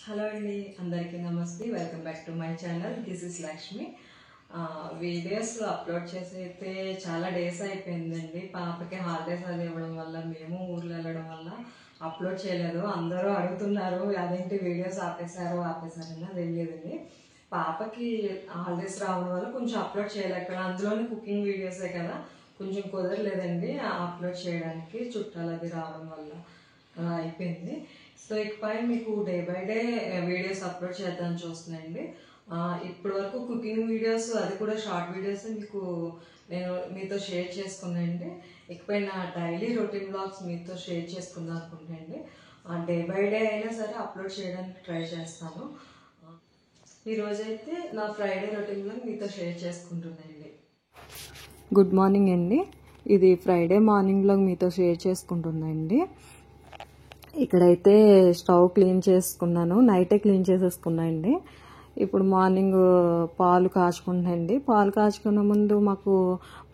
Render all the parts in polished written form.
Hello అండి, అందరికీ నమస్తే. Welcome back to my channel. This is Lakshmi. Videos upload చేసి అయితే చాలా డేస్ అయిపోయిందండి. పాపకి హాలిడేస్ అది ఇవ్వడం వల్ల మేము ఊర్లో వెళ్ళడం వల్ల అప్లోడ్ చేయలేదు. అందరూ అడుగుతున్నారు అదేంటి వీడియోస్ ఆపేశారని. తెలియదండి, పాపకి హాలిడేస్ రావడం వల్ల కొంచెం అప్లోడ్ చేయలేక, అందులోనే కుకింగ్ వీడియోసే కదా, కొంచెం కుదరలేదండి అప్లోడ్ చేయడానికి, చుట్టాలు అది రావడం వల్ల అలా అయిపోయింది. సో ఇకపై మీకు day by day videos upload చేద్దామని చూస్తున్నాయండి. ఇప్పటి వరకు కుకింగ్ వీడియోస్, అది కూడా షార్ట్ వీడియోస్ మీకు నేను మీతో షేర్ చేసుకున్నానండి. ఇకపై నా డైలీ రొటీన్ బ్లాగ్స్ మీతో షేర్ చేసుకుందాం అనుకుంటానండి. డే బై డే అయినా సరే అప్లోడ్ చేయడానికి ట్రై చేస్తాను. ఈరోజైతే నా ఫ్రైడే రొటీన్ బ్లాగ్ మీతో షేర్ చేసుకుంటున్నానండి. గుడ్ మార్నింగ్ అండి. ఇది ఫ్రైడే మార్నింగ్ బ్లాగ్ మీతో షేర్ చేసుకుంటున్నానండి. ఇక్కడైతే స్టవ్ క్లీన్ చేసుకున్నాను, నైటే క్లీన్ చేసేసుకున్నానండి. ఇప్పుడు మార్నింగ్ పాలు కాచుకుంటానండి. పాలు కాచుకున్న ముందు మాకు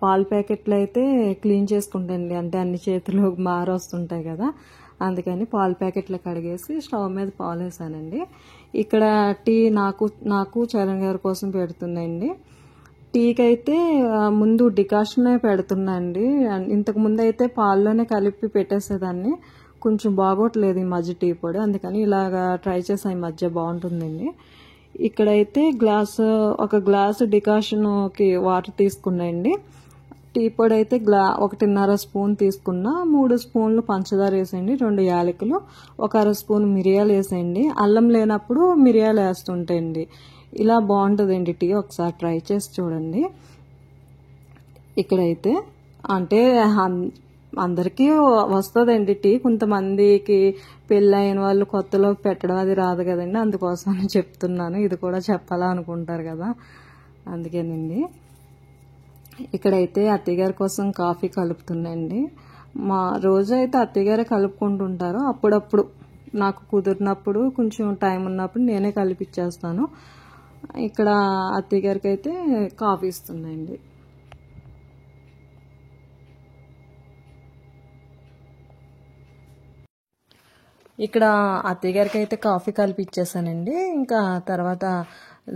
పాలు ప్యాకెట్లు అయితే క్లీన్ చేసుకుంటానండి. అంటే అన్ని చేతులు మారొస్తుంటాయి కదా, అందుకని పాలు ప్యాకెట్లు కడిగేసి స్టవ్ మీద పాలు వేసానండి. ఇక్కడ టీ నాకు చరణ్ గారి కోసం పెడుతున్నాయండి. టీకి అయితే ముందు డికాషనే పెడుతున్నా అండి. ఇంతకు ముందు అయితే పాల్లోనే కలిపి పెట్టేసేదాన్ని. కొంచెం బాగోట్లేదు ఈ మధ్య టీ పొడి, అందుకని ఇలాగా ట్రై చేసాను. ఈ మధ్య బాగుంటుందండి. ఇక్కడైతే ఒక గ్లాసు డికాషన్కి వాటర్ తీసుకున్నాయండి. టీ పొడి అయితే 1.5 స్పూన్ తీసుకున్నా. 3 స్పూన్లు పంచదార వేసేయండి, 2 యాలకులు, 1 స్పూన్ మిరియాలు వేసేయండి. అల్లం లేనప్పుడు మిరియాలు వేస్తుంటాయండి. ఇలా బాగుంటుందండి టీ, ఒకసారి ట్రై చేసి చూడండి. ఇక్కడైతే అంటే అందరికీ వస్తుందండి టీ, కొంతమందికి పెళ్ళైన వాళ్ళు కొత్తలో పెట్టడం అది రాదు కదండి, అందుకోసం చెప్తున్నాను. ఇది కూడా చెప్పాలా అనుకుంటారు కదా, అందుకేనండి. ఇక్కడైతే అత్తయ్యగారి కోసం కాఫీ కలుపుతున్నాండి. మా రోజు అయితే అత్తయ్యగారే కలుపుకుంటుంటారు. అప్పుడప్పుడు నాకు కుదిరినప్పుడు, కొంచెం టైం ఉన్నప్పుడు నేనే కలిపిచ్చేస్తాను. ఇక్కడ అత్తయ్యగారికి అయితే కాఫీ ఇస్తుందండి. ఇక్కడ అత్తయ్య గారికి అయితే కాఫీ కలిపి ఇచ్చేసానండి. ఇంకా తర్వాత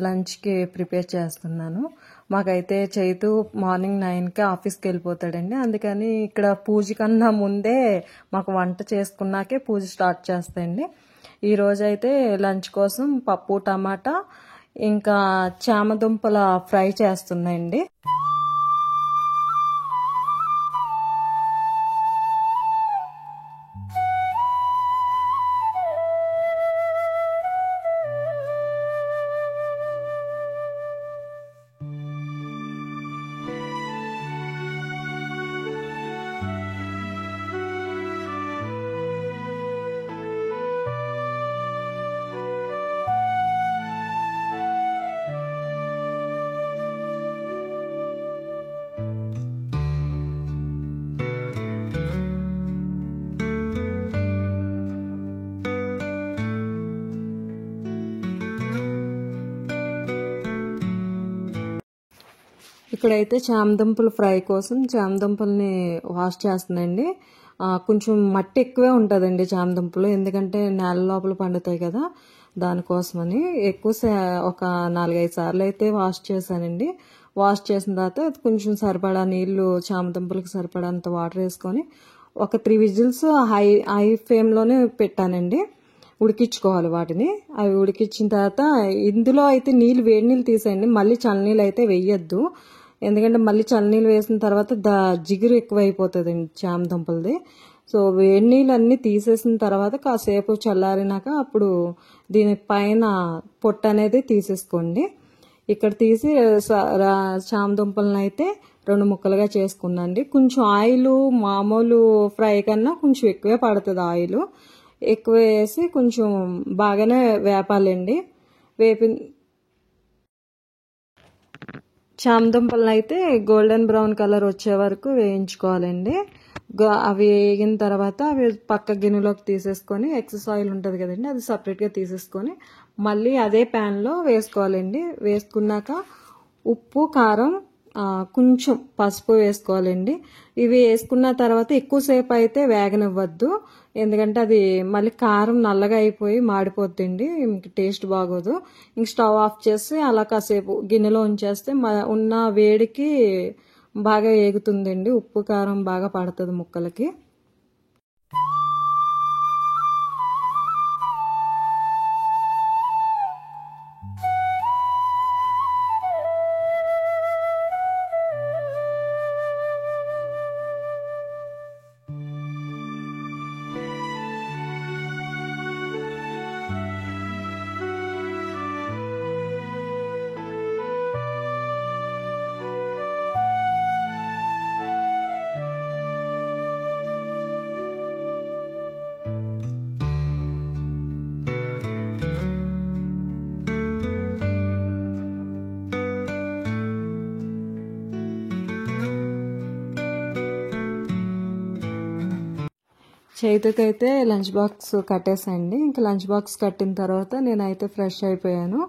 లంచ్కి ప్రిపేర్ చేస్తున్నాను. మాకైతే చైతు మార్నింగ్ 9కి ఆఫీస్కి వెళ్ళిపోతాడండి. అందుకని ఇక్కడ పూజ కన్నా ముందే మాకు వంట చేసుకున్నాకే పూజ స్టార్ట్ చేస్తాయండి. ఈరోజైతే లంచ్ కోసం పప్పు, టమాటా, ఇంకా చామదుంపల ఫ్రై చేస్తున్నాయండి. ఇక్కడైతే చామదుంపల ఫ్రై కోసం చామదుంపల్ని వాష్ చేస్తుందండి. కొంచెం మట్టి ఎక్కువే ఉంటుందండి చామదుంపలు, ఎందుకంటే నేల లోపల పండుతాయి కదా, దానికోసమని ఒక 4-5 సార్లు అయితే వాష్ చేశానండి. వాష్ చేసిన తర్వాత కొంచెం సరిపడా నీళ్లు, చామదుంపలకు సరిపడంత వాటర్ వేసుకొని ఒక 3 విజిల్స్ హై ఫ్లేమ్లోనే పెట్టానండి. ఉడికించుకోవాలి వాటిని. అవి ఉడికించిన తర్వాత ఇందులో అయితే వేడి నీళ్ళు తీసేయండి, మళ్ళీ చల్లనీళ్ళు అయితే వేయొద్దు. ఎందుకంటే మళ్ళీ చల్లనీళ్ళు వేసిన తర్వాత జిగురు ఎక్కువైపోతుంది చామదుంపలది. సో వేడి నీళ్ళు అన్నీ తీసేసిన తర్వాత కాసేపు చల్లారినాక అప్పుడు దీని పైన పొట్టు అనేది తీసేసుకోండి. ఇక్కడ తీసి చామదుంపలను అయితే 2 ముక్కలుగా చేసుకున్నాండి. కొంచెం ఆయిల్ మామూలు ఫ్రై కన్నా కొంచెం ఎక్కువే పడుతుంది. ఆయిల్ ఎక్కువ వేసి కొంచెం బాగానే వేపాలండి. చామదుంపలను అయితే గోల్డెన్ బ్రౌన్ కలర్ వచ్చే వరకు వేయించుకోవాలండి. అవి వేగిన తర్వాత అవి పక్క గిన్నెలోకి తీసేసుకొని, ఎక్సెస్ ఆయిల్ ఉంటుంది కదండి, అది సపరేట్గా తీసేసుకొని మళ్ళీ అదే ప్యాన్లో వేసుకోవాలండి. వేసుకున్నాక ఉప్పు, కారం, కొంచెం పసుపు వేసుకోవాలండి. ఇవి వేసుకున్న తర్వాత ఎక్కువసేపు అయితే వేగనివ్వద్దు. ఎందుకంటే అది మళ్ళీ కారం నల్లగా అయిపోయి మాడిపోద్దండి, ఇంక టేస్ట్ బాగోదు. ఇంక స్టవ్ ఆఫ్ చేసి అలా కాసేపు గిన్నెలో ఉంచేస్తే ఉన్న వేడికి బాగా ఏగుతుందండి, ఉప్పు కారం బాగా పడుతుంది ముక్కలకి. చైతుకైతే లంచ్ బాక్స్ కట్టేసండి. ఇంకా లంచ్ బాక్స్ కట్టిన తర్వాత నేనైతే ఫ్రెష్ అయిపోయాను.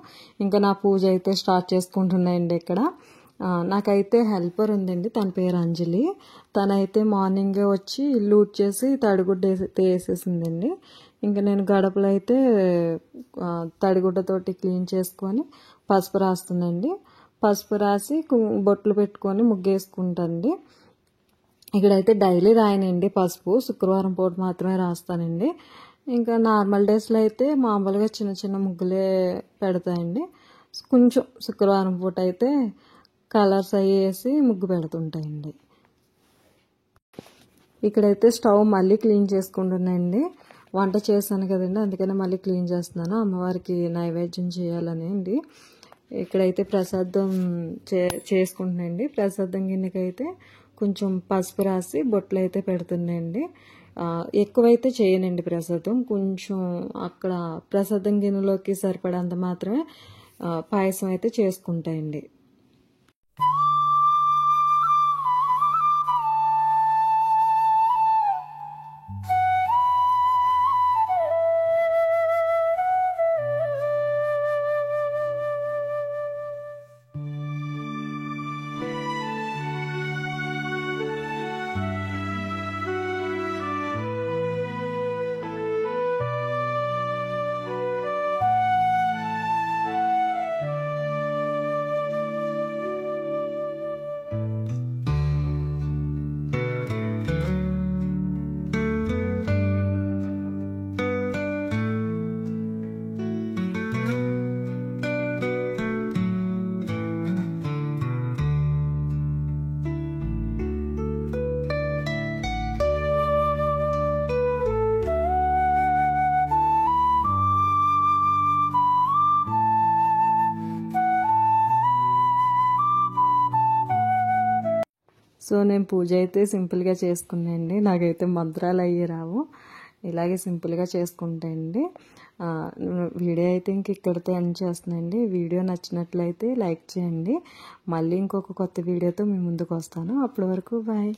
ఇంకా నా పూజ అయితే స్టార్ట్ చేసుకుంటున్నాయండి ఇక్కడ. నాకైతే హెల్పర్ ఉందండి, తన పేరు అంజలి. తనైతే మార్నింగే వచ్చి ఇల్లు ఊడ్చేసి తడిగుడ్డ వేసేసిందండి. ఇంకా నేను గడపలు అయితే తడిగుడ్డతోటి క్లీన్ చేసుకొని పసుపు రాస్తుందండి. పసుపు రాసి బొట్లు పెట్టుకొని ముగ్గేసుకుంటానండి. ఇక్కడైతే డైలీ రాయనండి పసుపు, శుక్రవారం పూట మాత్రమే రాస్తానండి. ఇంకా నార్మల్ డేస్లో అయితే మామూలుగా చిన్న చిన్న ముగ్గులే పెడతాయండి. కొంచెం శుక్రవారం పూట అయితే కలర్స్ అవి వేసి ముగ్గు పెడుతుంటాయండి. ఇక్కడైతే స్టవ్ మళ్ళీ క్లీన్ చేసుకుంటున్నాయండి. వంట చేశాను కదండి, అందుకని మళ్ళీ క్లీన్ చేస్తున్నాను. అమ్మవారికి నైవేద్యం చేయాలని అండి. ఇక్కడైతే ప్రసాదం చేసుకుంటున్నాయండి. ప్రసాదం గిన్నెకైతే కొంచెం పసుపు రాసి బొట్లు అయితే పెడుతున్నాయండి. ఎక్కువైతే చేయనండి ప్రసాదం, కొంచెం అక్కడ ప్రసాదం గిన్నెలోకి సరిపడంత మాత్రమే పాయసం అయితే చేసుకుంటాయండి. సో నేను పూజ అయితే సింపుల్గా చేసుకున్నానండి. నాకైతే మంత్రాలు అయ్యి రావు, ఇలాగే సింపుల్గా చేసుకుంటాయండి. వీడియో అయితే ఇంక ఇక్కడితో ఎండ్ చేస్తున్నానండి. వీడియో నచ్చినట్లయితే లైక్ చేయండి. మళ్ళీ ఇంకొక కొత్త వీడియోతో మీ ముందుకు వస్తాను. అప్పటి వరకు బాయ్.